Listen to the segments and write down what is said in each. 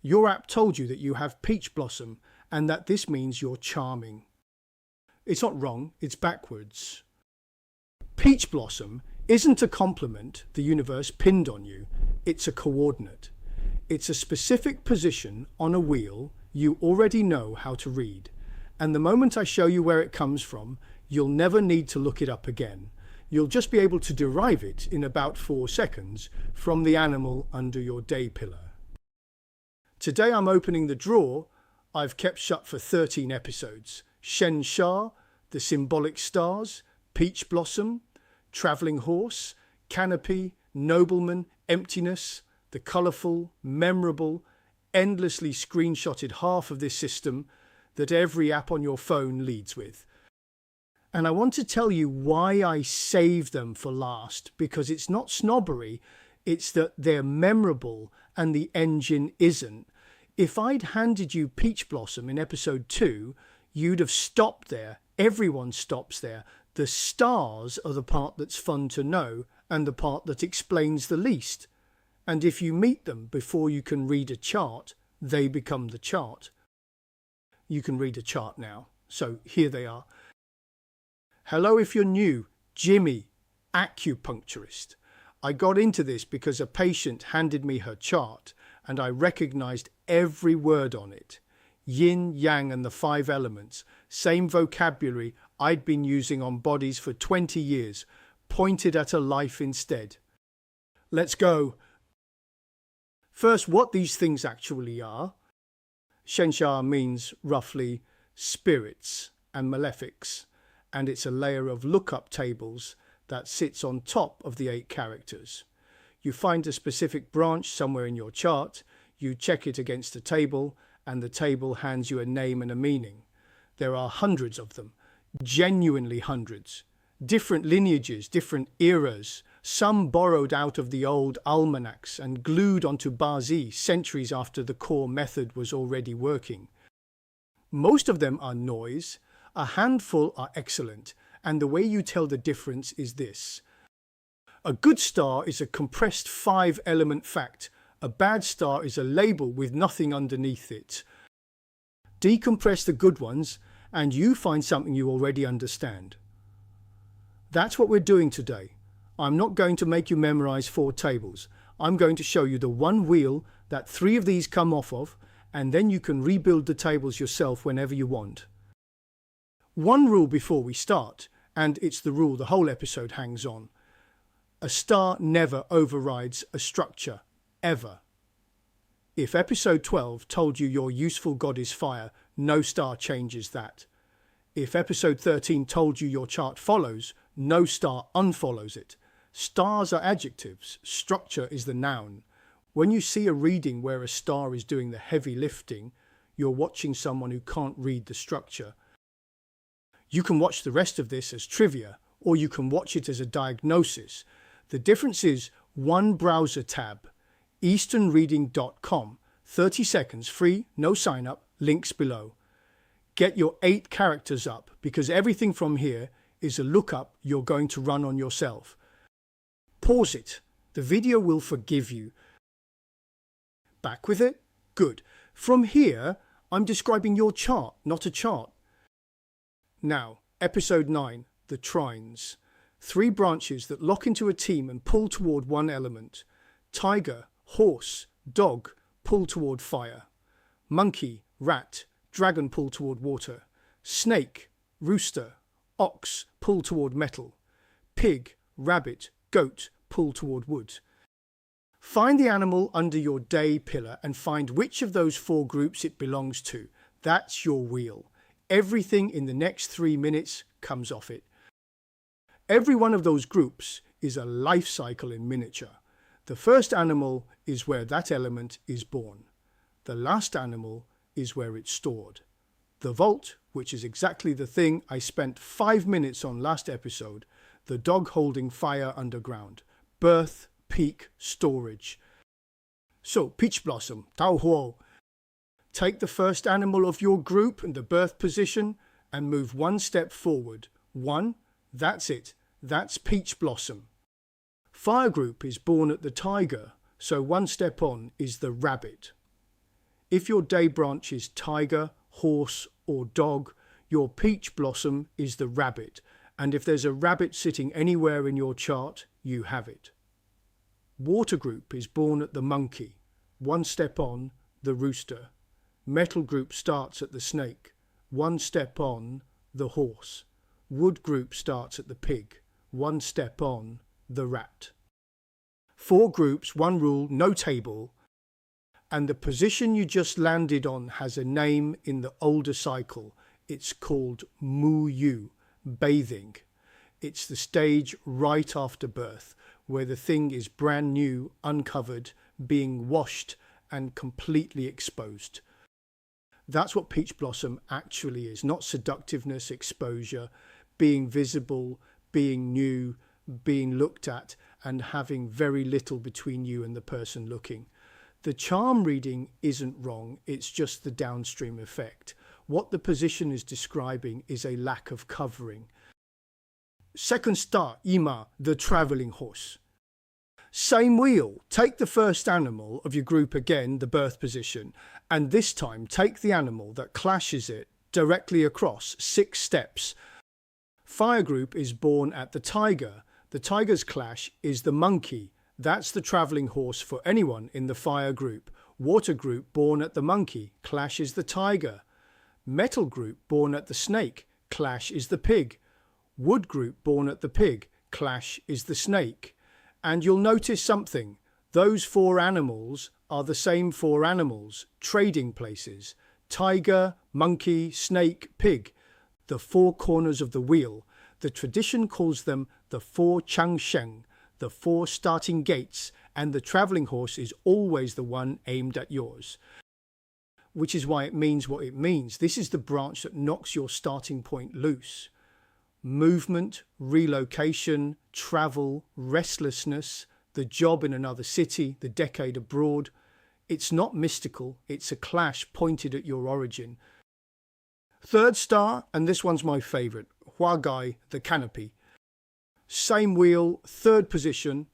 Your app told you that you have peach blossom and that this means you're charming. It's not wrong, it's backwards. Peach blossom isn't a compliment the universe pinned on you, it's a coordinate. It's a specific position on a wheel you already know how to read. And the moment I show you where it comes from, you'll never need to look it up again. You'll just be able to derive it in about 4 seconds from the animal under your day pillar. Today I'm opening the drawer I've kept shut for 13 episodes. Shen Shah, the symbolic stars, peach blossom, travelling horse, Canopy, Nobleman, Emptiness, the colourful, memorable, endlessly screenshotted half of this system that every app on your phone leads with. And I want to tell you why I save them for last, because it's not snobbery, it's that they're memorable and the engine isn't. If I'd handed you Peach Blossom in episode 2, you'd have stopped there. Everyone stops there. The stars are the part that's fun to know and the part that explains the least. And if you meet them before you can read a chart, they become the chart. You can read a chart now. So here they are. Hello if you're new, Jimmy, acupuncturist. I got into this because a patient handed me her chart and I recognized every word on it. Yin, yang and the 5 elements, same vocabulary I'd been using on bodies for 20 years, pointed at a life instead. Let's go. First, what these things actually are. Shensha means roughly spirits and malefics, and it's a layer of lookup tables that sits on top of the 8 characters. You find a specific branch somewhere in your chart, you check it against a table, and the table hands you a name and a meaning. There are hundreds of them, genuinely hundreds. Different lineages, different eras, some borrowed out of the old almanacs and glued onto BaZi centuries after the core method was already working. Most of them are noise, a handful are excellent, and the way you tell the difference is this. A good star is a compressed 5-element fact. A bad star is a label with nothing underneath it. Decompress the good ones and you find something you already understand. That's what we're doing today. I'm not going to make you memorize 4 tables. I'm going to show you the one wheel that 3 of these come off of, and then you can rebuild the tables yourself whenever you want. One rule before we start, and it's the rule the whole episode hangs on. A star never overrides a structure, ever. If episode 12 told you your useful god is fire, no star changes that. If episode 13 told you your chart follows, no star unfollows it. Stars are adjectives, structure is the noun. When you see a reading where a star is doing the heavy lifting, you're watching someone who can't read the structure. You can watch the rest of this as trivia, or you can watch it as a diagnosis. The difference is one browser tab, easternreading.com, 30 seconds, free, no sign up, links below. Get your 8 characters up, because everything from here is a lookup you're going to run on yourself. Pause it. The video will forgive you. Back with it? Good. From here, I'm describing your chart, not a chart. Now, episode 9, the trines. 3 branches that lock into a team and pull toward one element. Tiger, horse, dog, pull toward fire. Monkey, rat, dragon pull toward water. Snake, rooster, ox, pull toward metal. Pig, rabbit, goat, pull toward wood. Find the animal under your day pillar and find which of those 4 groups it belongs to. That's your wheel. Everything in the next 3 minutes comes off it. Every one of those groups is a life cycle in miniature. The first animal is where that element is born. The last animal is where it's stored. The vault, which is exactly the thing I spent 5 minutes on last episode, the dog holding fire underground. Birth, peak, storage. So, peach blossom, Tao Huo. Take the first animal of your group in the birth position and move 1 step forward. 1, that's it. That's peach blossom. Fire group is born at the tiger, so 1 step on is the rabbit. If your day branch is tiger, horse, or dog, your peach blossom is the rabbit. And if there's a rabbit sitting anywhere in your chart, you have it. Water group is born at the monkey, one step on, the rooster. Metal group starts at the snake, one step on, the horse. Wood group starts at the pig, one step on, the rat. 4 groups, 1 rule, no table, and the position you just landed on has a name in the older cycle. It's called Mu, bathing. It's the stage right after birth, where the thing is brand new, uncovered, being washed and completely exposed. That's what peach blossom actually is, not seductiveness, exposure, being visible, being new, being looked at, and having very little between you and the person looking. The charm reading isn't wrong, it's just the downstream effect. What the position is describing is a lack of covering. Second star, Ima, the travelling horse. Same wheel, take the first animal of your group again, the birth position, and this time take the animal that clashes it directly across 6 steps. Fire group is born at the tiger. The tiger's clash is the monkey. That's the travelling horse for anyone in the fire group. Water group born at the monkey, clash is the tiger. Metal group born at the snake, clash is the pig. Wood group born at the pig, clash is the snake. And you'll notice something. Those 4 animals are the same 4 animals, trading places. Tiger, monkey, snake, pig. The 4 corners of the wheel. The tradition calls them the 4 changsheng, the 4 starting gates, and the travelling horse is always the one aimed at yours. Which is why it means what it means. This is the branch that knocks your starting point loose. Movement, relocation, travel, restlessness, the job in another city, the decade abroad. It's not mystical, it's a clash pointed at your origin. Third star, and this one's my favourite, Huagai, the canopy. Same wheel, 3rd position,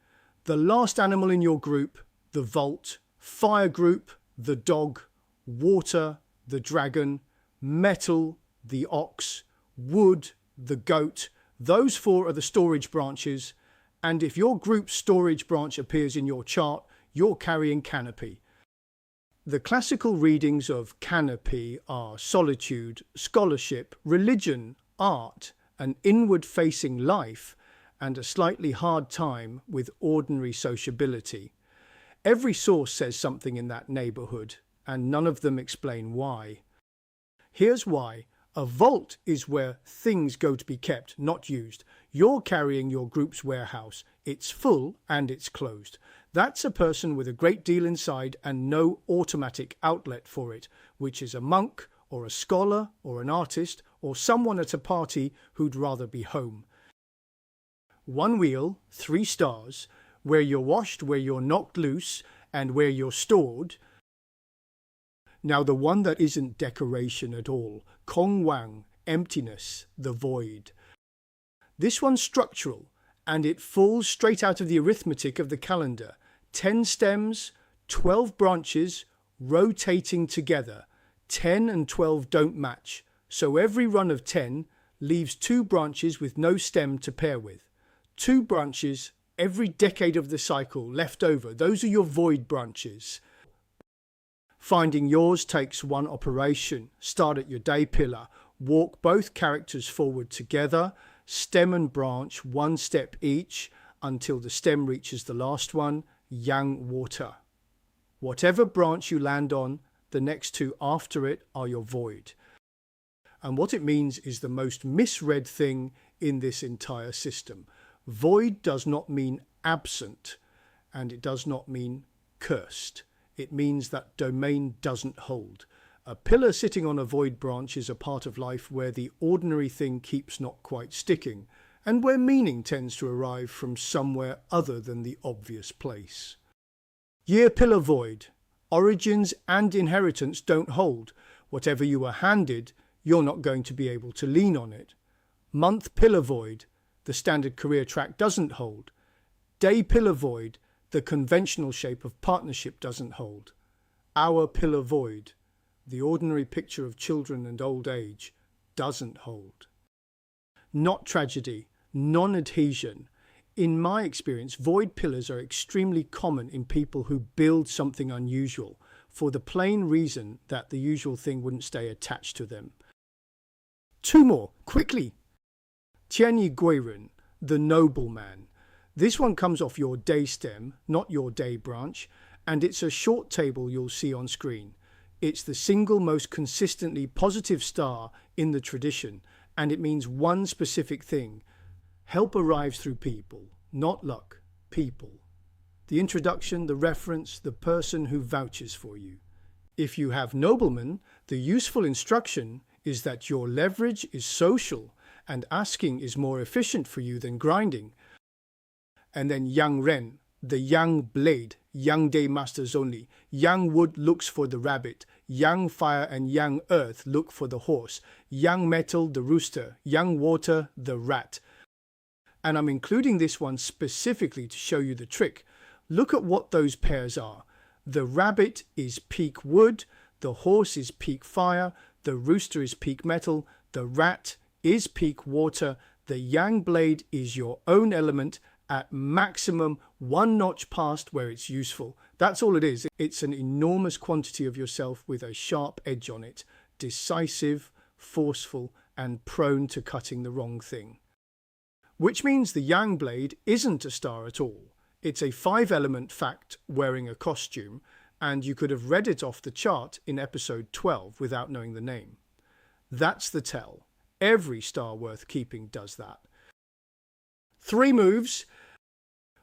the last animal in your group, the vault, fire group, the dog, water, the dragon, metal, the ox, wood, the goat. Those 4 are the storage branches, and if your group's storage branch appears in your chart, you're carrying canopy. The classical readings of canopy are solitude, scholarship, religion, art, an inward-facing life, and a slightly hard time with ordinary sociability. Every source says something in that neighbourhood, and none of them explain why. Here's why. A vault is where things go to be kept, not used. You're carrying your group's warehouse. It's full and it's closed. That's a person with a great deal inside and no automatic outlet for it, which is a monk or a scholar or an artist or someone at a party who'd rather be home. 1 wheel, 3 stars, where you're washed, where you're knocked loose, and where you're stored. Now the one that isn't decoration at all, Kong Wang, emptiness, the void. This one's structural, and it falls straight out of the arithmetic of the calendar. 10 stems, 12 branches, rotating together. 10 and 12 don't match, so every run of 10 leaves 2 branches with no stem to pair with. 2 branches every decade of the cycle left over. Those are your void branches. Finding yours takes 1 operation. Start at your day pillar. Walk both characters forward together. Stem and branch 1 step each until the stem reaches the last one, yang water. Whatever branch you land on, the next 2 after it are your void. And what it means is the most misread thing in this entire system. Void does not mean absent, and it does not mean cursed. It means that domain doesn't hold. A pillar sitting on a void branch is a part of life where the ordinary thing keeps not quite sticking, and where meaning tends to arrive from somewhere other than the obvious place. Year pillar void. Origins and inheritance don't hold. Whatever you were handed, you're not going to be able to lean on it. Month pillar void. The standard career track doesn't hold. Day pillar void. The conventional shape of partnership doesn't hold. our pillar void, the ordinary picture of children and old age, doesn't hold. Not tragedy, non-adhesion. In my experience, void pillars are extremely common in people who build something unusual, for the plain reason that the usual thing wouldn't stay attached to them. 2 more, quickly.天乙贵人, the Nobleman. This one comes off your day stem, not your day branch, and it's a short table you'll see on screen. It's the single most consistently positive star in the tradition, and it means one specific thing. Help arrives through people, not luck, people. The introduction, the reference, the person who vouches for you. If you have Nobleman, the useful instruction is that your leverage is social and asking is more efficient for you than grinding. And then Yang Ren, the young blade, young day masters only. Young wood looks for the rabbit. Young fire and young earth look for the horse. Young metal, the rooster. Young water, the rat. And I'm including this one specifically to show you the trick. Look at what those pairs are. The rabbit is peak wood. The horse is peak fire. The rooster is peak metal. The rat is peak water. The yang blade is your own element at maximum 1 notch past where it's useful. That's all it is. It's an enormous quantity of yourself with a sharp edge on it, decisive, forceful, and prone to cutting the wrong thing. Which means the yang blade isn't a star at all. It's a 5-element fact wearing a costume, and you could have read it off the chart in episode 12 without knowing the name. That's the tell. Every star worth keeping does that. 3 moves.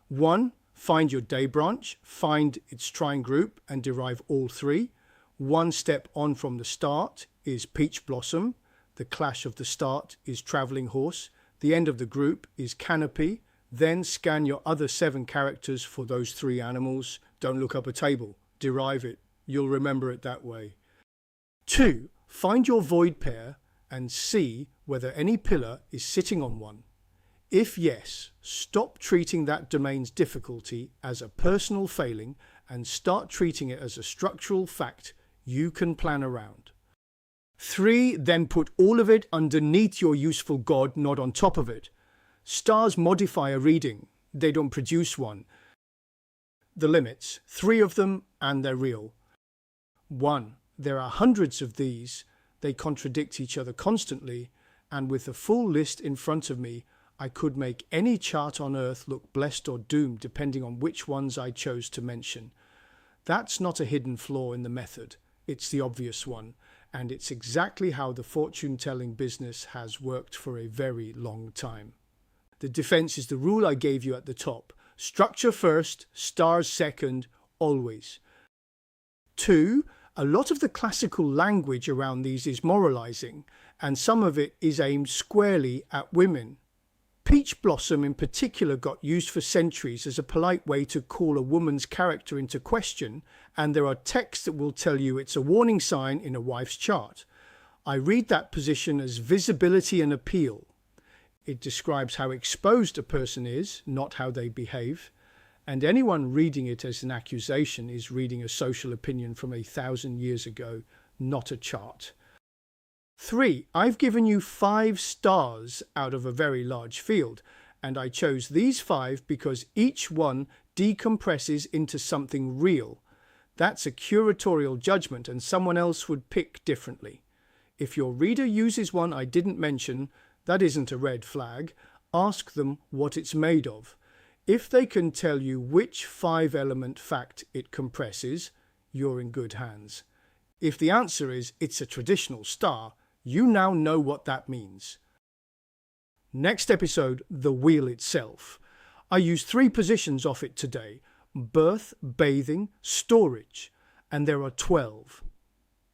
1. Find your day branch, find its trine group and derive all 3. 1 step on from the start is peach blossom. The clash of the start is travelling horse. The end of the group is canopy. Then scan your other 7 characters for those 3 animals. Don't look up a table. Derive it. You'll remember it that way. 2. Find your void pair and see whether any pillar is sitting on one. If yes, stop treating that domain's difficulty as a personal failing and start treating it as a structural fact you can plan around. 3. Then put all of it underneath your useful god, not on top of it. Stars modify a reading. They don't produce one. The limits, 3 of them, and they're real. 1. There are hundreds of these. They contradict each other constantly, and with the full list in front of me, I could make any chart on Earth look blessed or doomed depending on which ones I chose to mention. That's not a hidden flaw in the method. It's the obvious one, and it's exactly how the fortune-telling business has worked for a very long time. The defense is the rule I gave you at the top. Structure first, stars second, always. 2. A lot of the classical language around these is moralizing, and some of it is aimed squarely at women. Peach blossom in particular got used for centuries as a polite way to call a woman's character into question, and there are texts that will tell you it's a warning sign in a wife's chart. I read that position as visibility and appeal. It describes how exposed a person is, not how they behave, and anyone reading it as an accusation is reading a social opinion from 1,000 years ago, not a chart. 3. I've given you 5 stars out of a very large field, and I chose these 5 because each one decompresses into something real. That's a curatorial judgment, and someone else would pick differently. If your reader uses one I didn't mention, that isn't a red flag. Ask them what it's made of. If they can tell you which 5-element fact it compresses, you're in good hands. If the answer is it's a traditional star, you now know what that means. Next episode, the wheel itself. I used 3 positions off it today: birth, bathing, storage, and there are 12.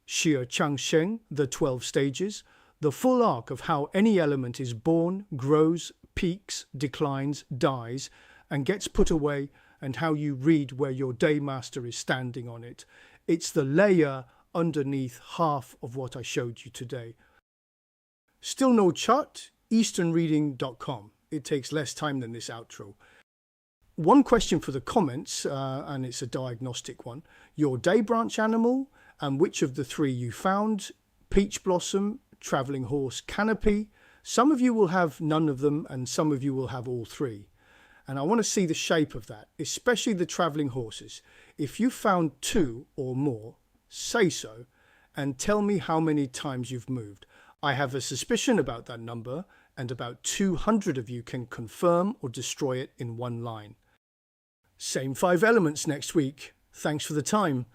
Xie Changsheng, the 12 stages, the full arc of how any element is born, grows, peaks, declines, dies, and gets put away, and how you read where your daymaster is standing on it. It's the layer underneath half of what I showed you today. Still no chart? EasternReading.com. It takes less time than this outro. One question for the comments, and it's a diagnostic one. Your day branch animal and which of the three you found: peach blossom, travelling horse, canopy. Some of you will have none of them and some of you will have all three. And I want to see the shape of that, especially the travelling horses. If you found two or more, say so and tell me how many times you've moved. I have a suspicion about that number, and about 200 of you can confirm or destroy it in one line. Same 5 elements next week. Thanks for the time.